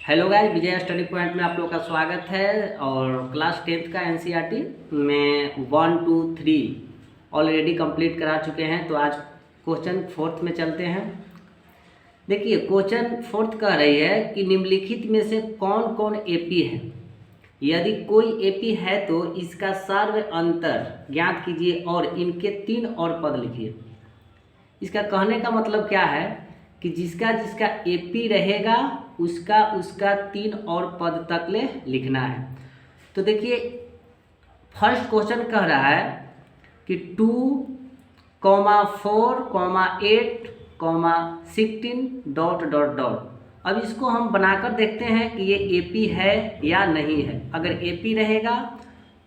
Hello guys, विजय study point में आप लोगों का स्वागत है। और क्लास 10th का एनसीईआरटी में 1, 2, 3 ऑलरेडी कंप्लीट करा चुके हैं। तो आज क्वेश्चन 4th में चलते हैं। देखिए, क्वेश्चन 4th कह रही है कि निम्नलिखित में से कौन कौन एपी है। यदि कोई एपी है तो इसका सर्व अंतर ज्ञात कीजिए और इनके 3 और पद लिखिए। इसका कहने का मतलब क्या है कि जिसका जिसका एपी रहेगा उसका 3 और पद तक ले लिखना है। तो देखिए, फर्स्ट क्वेश्चन कह रहा है कि 2, 4, 8, 16 ... अब इसको हम बनाकर देखते हैं कि ये एपी है या नहीं है। अगर एपी रहेगा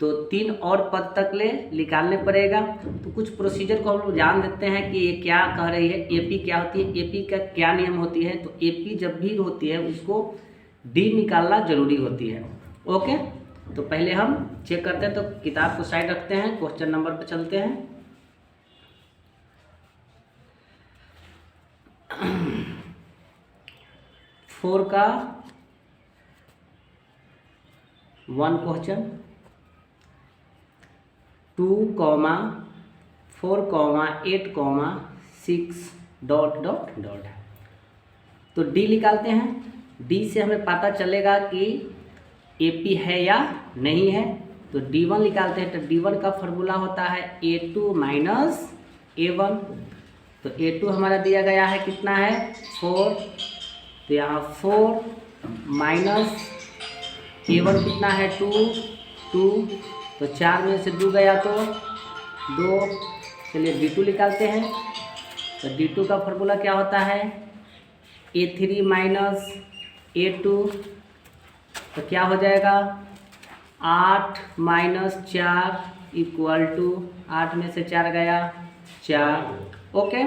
तो 3 और पद तक ले निकालने पड़ेगा। तो कुछ प्रोसीजर को हम लोग जान देते हैं कि ये क्या कह रही है, एपी क्या होती है, एपी का क्या नियम होती है। तो एपी जब भी होती है उसको डी निकालना जरूरी होती है। ओके, तो पहले हम चेक करते हैं। तो किताब को साइड रखते हैं, क्वेश्चन नंबर पर चलते हैं। फोर का 1 क्वेश्चन, 2, 4, 8, 6 ... तो डी निकालते हैं। डी से हमें पता चलेगा कि एपी है या नहीं है। तो D1 निकालते हैं। तो D1 का फॉर्मूला होता है A2 - A1। तो A2 हमारा दिया गया है, कितना है 4। तो यहाँ 4 माइनस A1 कितना है 2। तो 4 में से 2 गया तो 2। चलिए D2 निकालते हैं। तो D2 का फॉर्मूला क्या होता है A3 - A2। तो क्या हो जाएगा 8 - 4 = 8 में से 4 गया 4। ओके,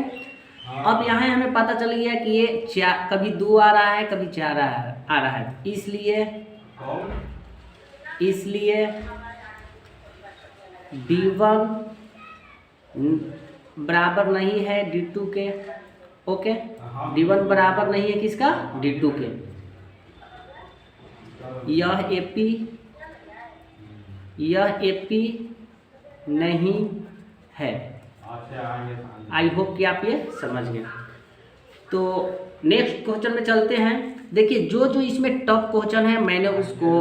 अब यहाँ हमें पता चल गया कि ये 4 कभी 2 आ रहा है, कभी 4 आ रहा है। इसलिए D1 बराबर नहीं है D2 के। ओके, D1 बराबर नहीं है किसका, D2 के। यह एपी नहीं है। आई होप कि आप ये समझ गए। तो नेक्स्ट क्वेश्चन में चलते हैं। देखिए, जो इसमें टफ क्वेश्चन है मैंने उसको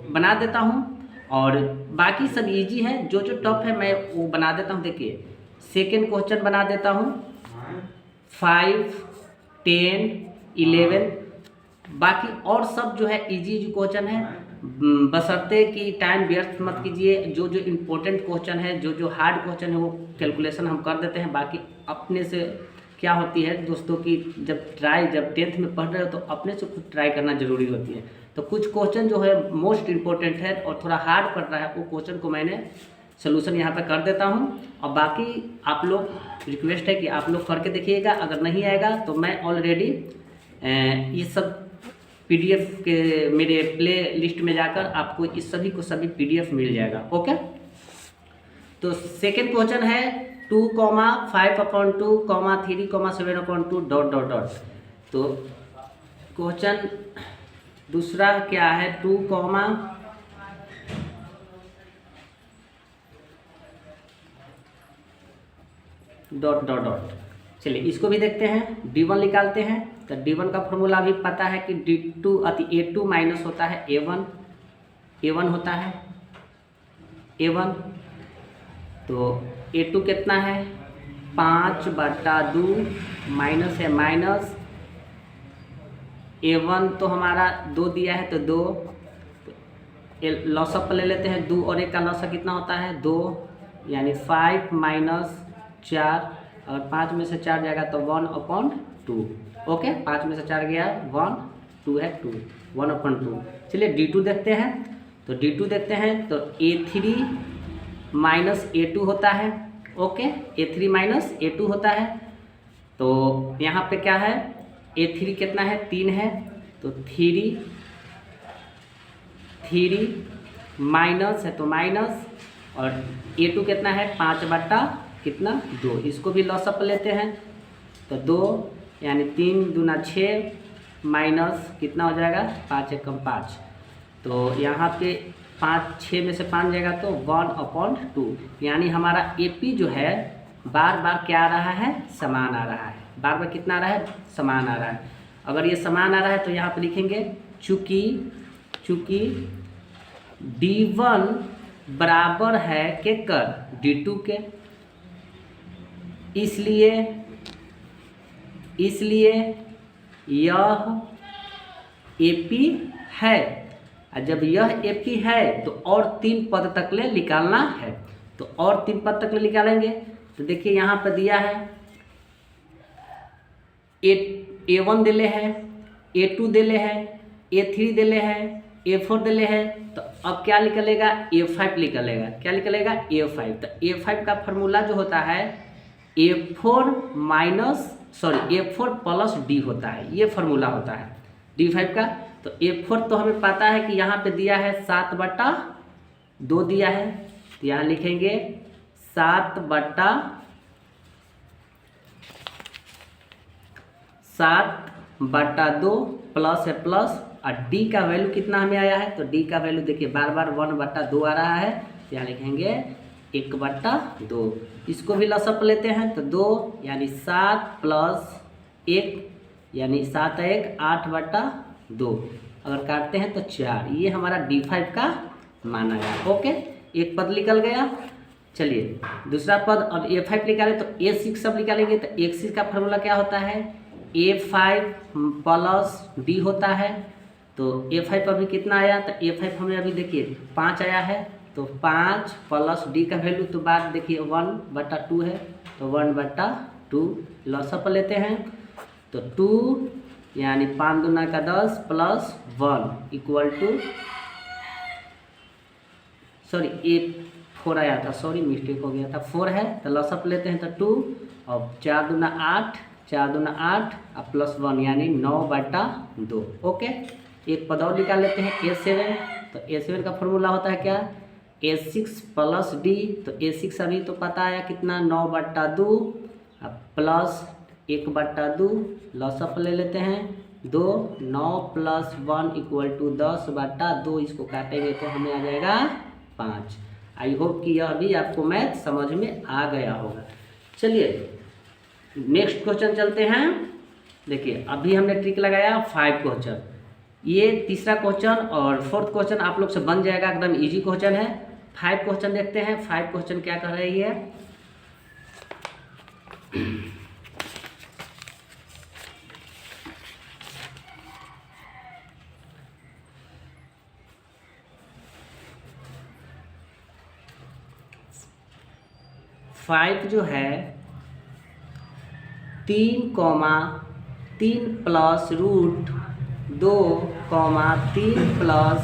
बना देता हूँ और बाकी सब इजी है। जो टफ है मैं वो बना देता हूँ। देखिए, सेकेंड क्वेश्चन बना देता हूँ 5, 10, 11। बाकी और सब जो है इजी क्वेश्चन है, बशर्ते कि टाइम व्यर्थ मत कीजिए। जो इम्पोर्टेंट क्वेश्चन है, जो हार्ड क्वेश्चन है वो कैलकुलेशन हम कर देते हैं। बाकी अपने से क्या होती है दोस्तों कि जब 10th में पढ़ रहे हो तो अपने से खुद ट्राई करना ज़रूरी होती है। तो कुछ क्वेश्चन जो है मोस्ट इम्पोर्टेंट है और थोड़ा हार्ड पड़ रहा है, वो क्वेश्चन को मैंने सोल्यूशन यहाँ पे कर देता हूँ। और बाकी आप लोग, रिक्वेस्ट है कि आप लोग करके देखिएगा। अगर नहीं आएगा तो मैं ऑलरेडी ये सब PDF के मेरे प्ले लिस्ट में जाकर आपको इस सभी को सभी PDF मिल जाएगा। ओके, तो सेकेंड क्वेश्चन है 2, 5/2, 3, 7/2 ... तो क्वेश्चन दूसरा क्या है 2, ... चलिए इसको भी देखते हैं। D1 निकालते हैं। तो D1 का फॉर्मूला भी पता है कि A2 माइनस होता है A1 होता है A1। तो A2 कितना है 5/2 माइनस है माइनस A1 तो हमारा 2 दिया है तो 2। लॉसअप ले लेते हैं। 2 और 1 का लॉसअप कितना होता है 2, यानी 5 - 4। और 5 में से 4 जाएगा तो 1/2। ओके, 5 में से 4 गया 1, 2 है 2, 1/2। चलिए D2 देखते हैं। तो D2 देखते हैं तो A3 - A2 होता है। ओके, A3 - A2 होता है। तो यहाँ पे क्या है A3 कितना है 3 है। तो 3 माइनस है तो माइनस, और A2 कितना है 5/2। इसको भी लॉसअप लेते हैं। तो 2 यानी 3 दूना 6, माइनस कितना हो जाएगा 5 एकम 5। तो यहाँ पे 5 6 में से 5 जाएगा तो 1/2, यानी हमारा AP जो है बार बार क्या आ रहा है, समान आ रहा है। बार बार कितना आ रहा है, समान आ रहा है। अगर ये समान आ रहा है तो यहाँ पे लिखेंगे चूँकि D1 बराबर है केकर, D2 के, इसलिए यह AP है। और जब यह AP है तो और 3 पद तक ले निकालना है। तो और 3 पद तक ले निकालेंगे तो देखिए यहाँ पर दिया है A1 दिले है, A2 दिले है, A3 दिले है, A4 दिले है। तो अब क्या निकलेगा, A5 निकलेगा। क्या निकलेगा, A5। तो A5 का फॉर्मूला जो होता है A4 प्लस D होता है, ये फॉर्मूला होता है D5 का। तो A4 तो हमें पता है कि यहाँ पे दिया है 7/2 दिया है, तो यहाँ लिखेंगे 7/2 प्लस है प्लस, और D का वैल्यू कितना हमें आया है, तो D का वैल्यू देखिए बार बार 1/2 आ रहा है, तो यहाँ लिखेंगे 1/2। इसको भी लसअप लेते हैं तो 2 यानी 7 प्लस 1 यानी 7 1 8/2। अगर काटते हैं तो 4। ये हमारा D5 का माना गया। ओके, एक पद निकल गया। चलिए दूसरा पद, अब A5 निकालें तो A6 सब निकालेंगे। तो A6 का फॉर्मूला क्या होता है, A5 प्लस D होता है। तो A5 अभी कितना आया, तो A5 हमें अभी देखिए 5 आया है, तो 5 प्लस D का वैल्यू तो बात देखिए 1/2 है, तो 1/2 लॉसअप लेते हैं। तो 2 यानी 5 दूना का 10 plus 1 equal to, sorry A4 आया था, सॉरी मिस्टेक हो गया था, 4 है। तो लॉसअप लेते हैं तो 2 और 4 दूना 8, 4 दूना 8 और प्लस 1 यानी 9/2। ओके, एक पद और निकाल लेते हैं A7। तो A7 का फॉर्मूला होता है क्या, A6 प्लस D। तो A6 अभी तो पता है कितना 9/2 प्लस 1/2 लॉसअप ले लेते हैं 2, 9 प्लस 1 इक्वल टू 10/2। इसको काटेंगे तो हमें आ जाएगा 5। आई होप कि यह भी आपको मैथ समझ में आ गया होगा। चलिए नेक्स्ट क्वेश्चन चलते हैं। देखिए अभी हमने ट्रिक लगाया 5 क्वेश्चन, ये तीसरा क्वेश्चन और 4th क्वेश्चन आप लोग से बन जाएगा, एकदम इजी क्वेश्चन है। 5 क्वेश्चन देखते हैं। 5 क्वेश्चन क्या कर रही है, फाइव जो है 3,3 plus root 2, 3 plus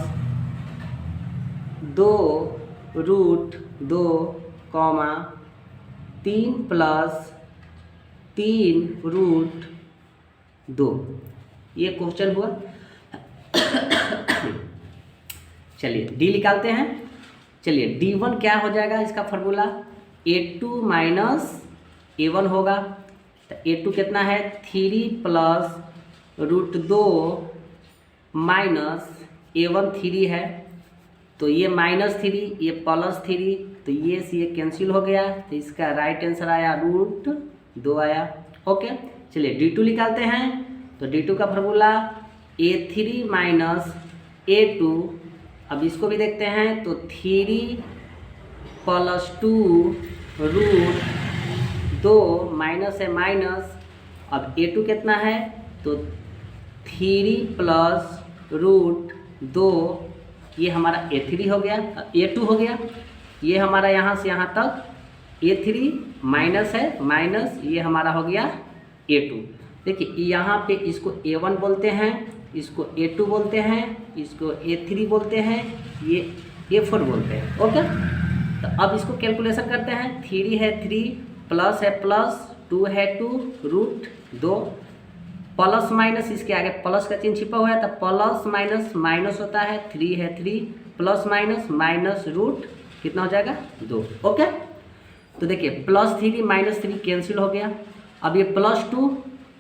2 root 2, 3 plus 3 root 2। ये क्वेश्चन हुआ। चलिए डी निकालते हैं। चलिए D1 क्या हो जाएगा, इसका फॉर्मूला A2 माइनस A1 होगा। तो A2 कितना है 3 प्लस रूट 2 माइनस A1 3 है, तो ये -3 ये +3, तो ये से ये कैंसिल हो गया, तो इसका राइट आंसर आया रूट 2 आया। ओके, चलिए D2 निकालते हैं। तो D2 का फॉर्मूला A3 माइनस A2। अब इसको भी देखते हैं तो 3 प्लस 2 रूट 2 माइनस है माइनस। अब A2 कितना है तो 3 प्लस रूट 2, ये हमारा A3 हो गया, A2 हो गया। ये हमारा यहाँ से यहाँ तक A3 माइनस है माइनस, ये हमारा हो गया A2। देखिए यहाँ पे इसको A1 बोलते हैं, इसको A2 बोलते हैं, इसको A3 बोलते हैं, ये A4 बोलते हैं। ओके, तो अब इसको कैलकुलेशन करते हैं। 3 है 3, प्लस है प्लस, 2 है 2, रूट 2, प्लस माइनस इसके आगे प्लस का चिन्ह छिपा हुआ है, तो प्लस माइनस माइनस होता है। 3 है 3, प्लस माइनस माइनस रूट कितना हो जाएगा 2। ओके, तो देखिए +3 -3 कैंसिल हो गया। अब ये +2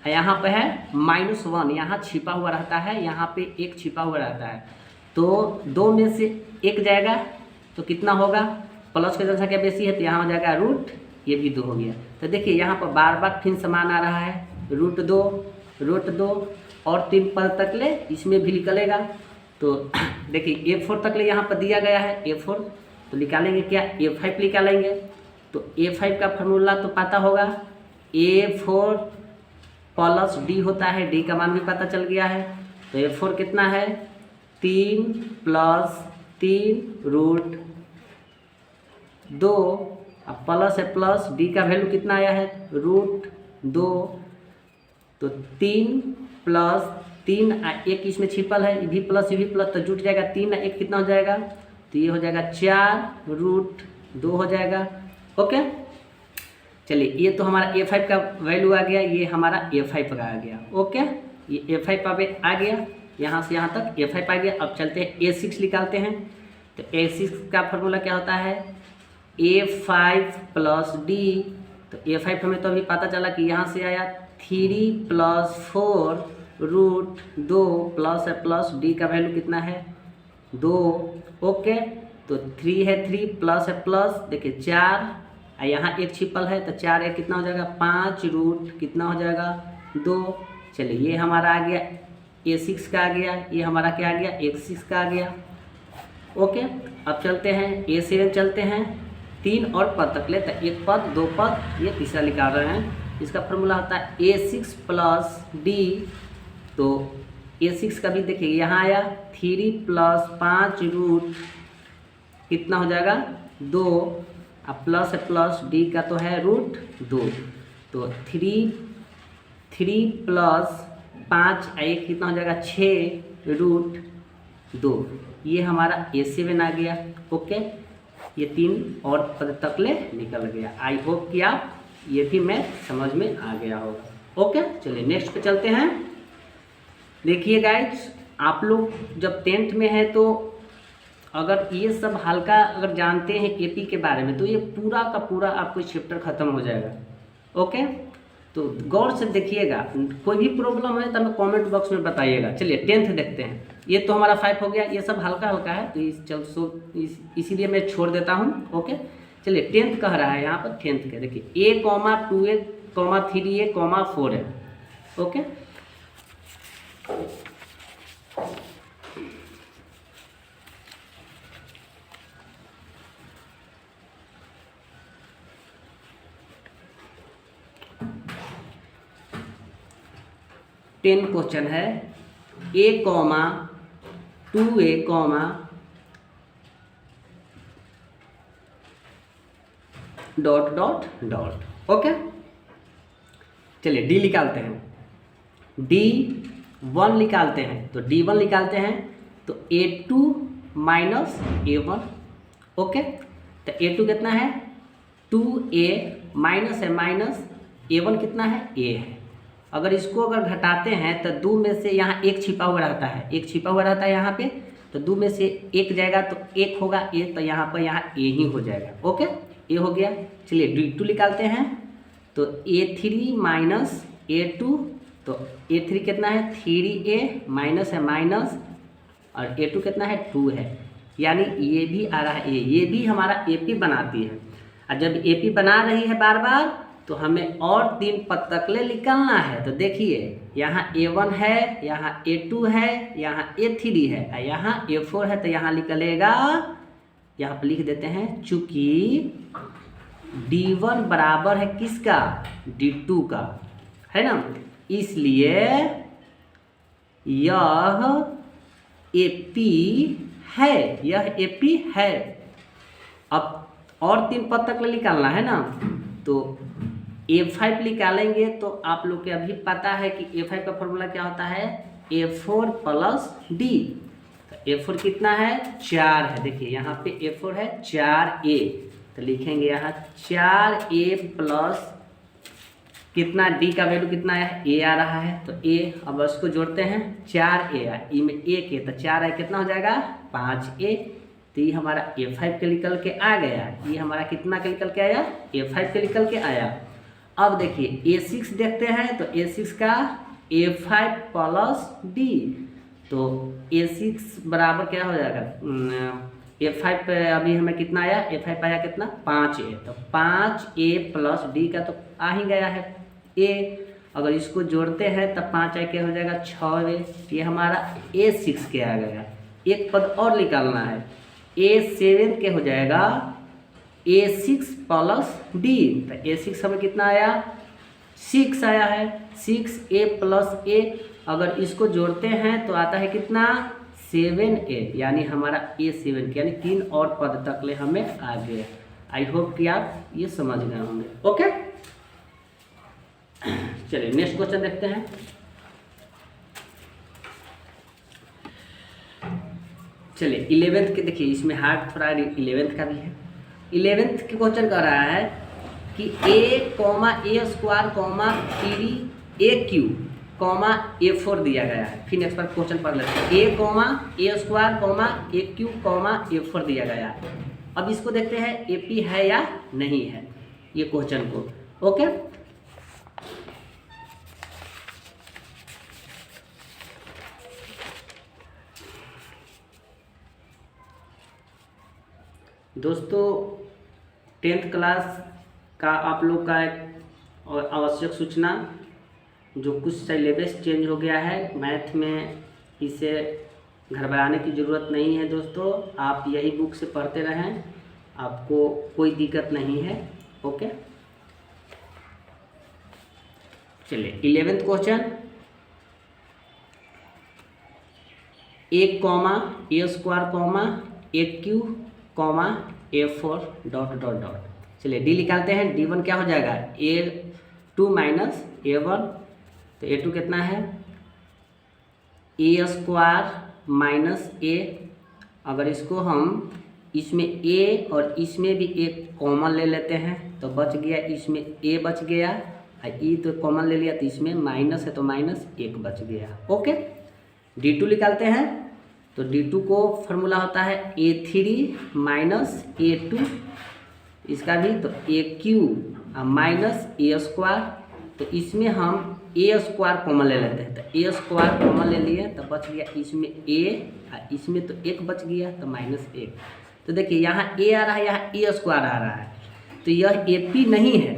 यहाँ पे है -1, यहाँ छिपा हुआ रहता है, यहाँ पे 1 छिपा हुआ रहता है, तो 2 में से 1 जाएगा तो कितना होगा, प्लस की जनसंख्या बेसी है तो यहाँ हो जाएगा रूट, ये भी 2 हो गया। तो देखिए यहाँ पर बार बार फिर समान आ रहा है, √2 और 3 पद तक ले इसमें भी निकलेगा। तो देखिए A4 तक ले यहाँ पर दिया गया है A4, तो निकालेंगे क्या, A5 निकालेंगे। तो A5 का फार्मूला तो पता होगा, A4 प्लस D होता है, D का मान भी पता चल गया है। तो A4 कितना है, 3 + 3 √2, अब प्लस है प्लस, D का वैल्यू कितना आया है, √2, तो 3 + 3 1 इसमें छिपल है, ये भी प्लस तो जुट जाएगा, 3 1 कितना हो जाएगा, तो ये हो जाएगा 4 √2 हो जाएगा। ओके, चलिए ये तो हमारा A5 का वैल्यू आ गया, ये हमारा A5 का आ गया। ओके, ये A5 आ गया, यहाँ से यहाँ तक A5 आ गया। अब चलते हैं A6 निकालते हैं। तो A6 का फार्मूला क्या होता है, A5 + D। तो A5 हमें तो अभी पता चला कि यहाँ से आया 3 + 4 √2 प्लस D का वैल्यू कितना है, 2। ओके, तो 3 है 3 प्लस है प्लस, देखिए 4, यहाँ 1 छिपल है तो 4 1 कितना हो जाएगा, 5 रूट कितना हो जाएगा, 2। चलिए ये हमारा आ गया A6 का आ गया, ये हमारा क्या आ गया, A6 का आ गया। ओके, अब चलते हैं A7 चलते हैं, 3 और पद तक ले, तो 1 पद 2 पद, ये तीसरा निकाल रहे हैं। इसका फार्मूला होता है A6 + D। तो A6 का भी देखिए यहाँ आया 3 + 5 रूट कितना हो जाएगा, 2, अब प्लस है प्लस, D का तो है √2, तो 3 + 5 1 कितना हो जाएगा, 6 √2, ये हमारा A7 आ गया। ओके, ये 3 और पद तक ले निकल गया। आई होप कि आप ये भी मैथ समझ में आ गया होगा। ओके, चलिए नेक्स्ट पे चलते हैं। देखिए गाइज, आप लोग जब 10th में है तो अगर ये सब हल्का अगर जानते हैं AP के बारे में, तो ये पूरा का पूरा आपको चैप्टर खत्म हो जाएगा। ओके, तो गौर से देखिएगा, कोई भी प्रॉब्लम है तो हमें कमेंट बॉक्स में बताइएगा। चलिए 10th देखते हैं। ये तो हमारा 5 हो गया, ये सब हल्का हल्का है तो इसीलिए मैं छोड़ देता हूँ। ओके, चलिए 10th कह रहा है यहाँ पर, 10th के देखिए A, 2A, 3A, 4 है। ओके, टेन क्वेश्चन है, A, 2A, डॉट। ओके, चलिए D निकालते हैं, D1 निकालते हैं। तो D1 निकालते हैं तो A2 - A1। ओके, तो A2 कितना है, 2A, माइनस है माइनस, A1 कितना है, A है। अगर इसको अगर घटाते हैं तो 2 में से यहाँ 1 छिपा हुआ रहता है, 1 छिपा हुआ रहता है यहाँ पे, तो 2 में से 1 जाएगा तो 1 होगा A, तो यहाँ पर यहाँ A ही हो जाएगा। ओके, A हो गया। चलिए D2 निकालते हैं, तो A3 - A2, तो A3 कितना है, 3A, माइनस है माइनस, और A2 कितना है, 2 है, यानी ये भी आ रहा है A, ये भी हमारा AP बनाती है। और जब AP बना रही है बार बार, तो हमें और 3 पद तक ले निकलना है। तो देखिए यहाँ A1 है, यहाँ A2 है, यहाँ A3 है, और यहाँ A4 है, तो यहाँ निकलेगा, यहाँ पर लिख देते हैं, चूंकि D1 बराबर है किसका, D2 का, है ना, इसलिए यह AP है, यह AP है। अब और 3 पद तक ले निकालना है ना, तो A5 निकालेंगे। तो आप लोग के अभी पता है कि A5 का फॉर्मूला क्या होता है, A4 + D। तो A4 कितना है, 4 है, देखिए यहाँ पे A4 है 4A, तो लिखेंगे यहाँ 4A प्लस कितना, D का वैल्यू कितना है, A आ रहा है, तो A, अब इसको जोड़ते हैं, 4A ई में 1 है, तो 4 है कितना हो जाएगा, 5A। तो ये हमारा A5 के निकल के आ गया, ये हमारा कितना के निकल के आया, A5 के निकल के आया। अब देखिए A6 देखते हैं, तो A6 का A5 प्लस D, तो A6 बराबर क्या हो जाएगा, A5 पे अभी हमें कितना आया, A5 आया कितना 5A, तो 5A प्लस D का तो आ ही गया है A, अगर इसको जोड़ते हैं तब 5A क्या हो जाएगा 6A, ये हमारा A6 के आ गया। एक पद और निकालना है, A7 के हो जाएगा A6 प्लस D, तो A6 हमें कितना आया 6 आया है, 6A प्लस A, अगर इसको जोड़ते हैं तो आता है कितना 7A, यानी हमारा A7 यानी 3 और पद तक ले हमें आ गया। आई होप कि आप ये समझ गए होंगे। ओके, चलिए नेक्स्ट क्वेश्चन देखते हैं। चलिए 11th के देखिए, इसमें हार्ड थोड़ा 11th का भी है। 11th के क्वेश्चन कर रहा है कि A, A² 3AQ, A4 दिया गया है। फिर नेक्स्ट पर क्वेश्चन पढ़ लेते हैं। A, A², AQ, A4 दिया गया है। अब इसको देखते हैं AP है या नहीं है, ये क्वेश्चन को। ओके, दोस्तों 10th क्लास का आप लोग का एक आवश्यक सूचना, जो कुछ सिलेबस चेंज हो गया है मैथ में, इसे घबराने की ज़रूरत नहीं है दोस्तों, आप यही बुक से पढ़ते रहें, आपको कोई दिक्कत नहीं है। ओके, चलिए 11th question, A, A², AQ, A4 ... चलिए डी निकालते हैं। D1 क्या हो जाएगा A2 माइनस A1, तो A2 कितना है A² माइनस A, अगर इसको हम इसमें A और इसमें भी एक कॉमन ले लेते हैं तो बच गया, इसमें A बच गया, E तो कॉमन ले लिया तो इसमें माइनस है तो माइनस 1 बच गया। ओके, D2 निकालते हैं, तो D2 को फॉर्मूला होता है A3 माइनस A2, इसका भी तो AQ माइनस A², तो इसमें हम A² कॉमन ले लेते हैं, तो A² कॉमन ले लिए तो बच गया इसमें A, इसमें तो 1 बच गया तो माइनस 1। तो देखिए यहाँ A आ रहा है, यहाँ A² आ रहा है, तो यह AP नहीं है।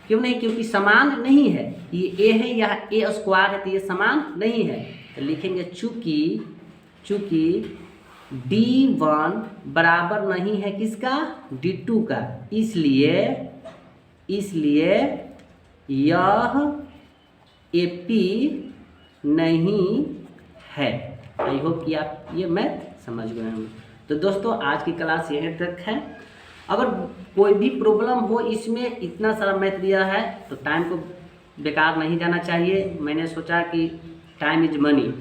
क्यों नहीं, क्योंकि समान नहीं है, ये A है यहाँ A² है, तो ये समान नहीं है, तो लिखेंगे चूँकि D1 बराबर नहीं है किसका, D2 का, इसलिए यह AP नहीं है। आई होप कि आप ये मैथ समझ गए होंगे। तो दोस्तों आज की क्लास यहीं तक है। अगर कोई भी प्रॉब्लम हो इसमें, इतना सारा मैथ दिया है तो टाइम को बेकार नहीं जाना चाहिए। मैंने सोचा कि टाइम इज मनी,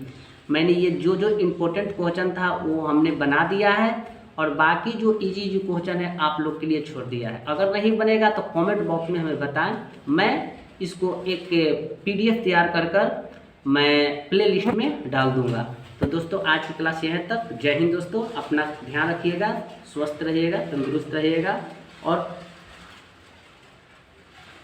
मैंने ये जो इम्पोर्टेंट क्वेश्चन था वो हमने बना दिया है, और बाकी जो इजी क्वेश्चन है आप लोग के लिए छोड़ दिया है। अगर नहीं बनेगा तो कमेंट बॉक्स में हमें बताएं, मैं इसको एक PDF तैयार कर मैं प्ले लिस्ट में डाल दूंगा। तो दोस्तों आज की क्लास यहाँ तक। जय हिंद दोस्तों, अपना ध्यान रखिएगा, स्वस्थ रहिएगा, तंदुरुस्त रहिएगा और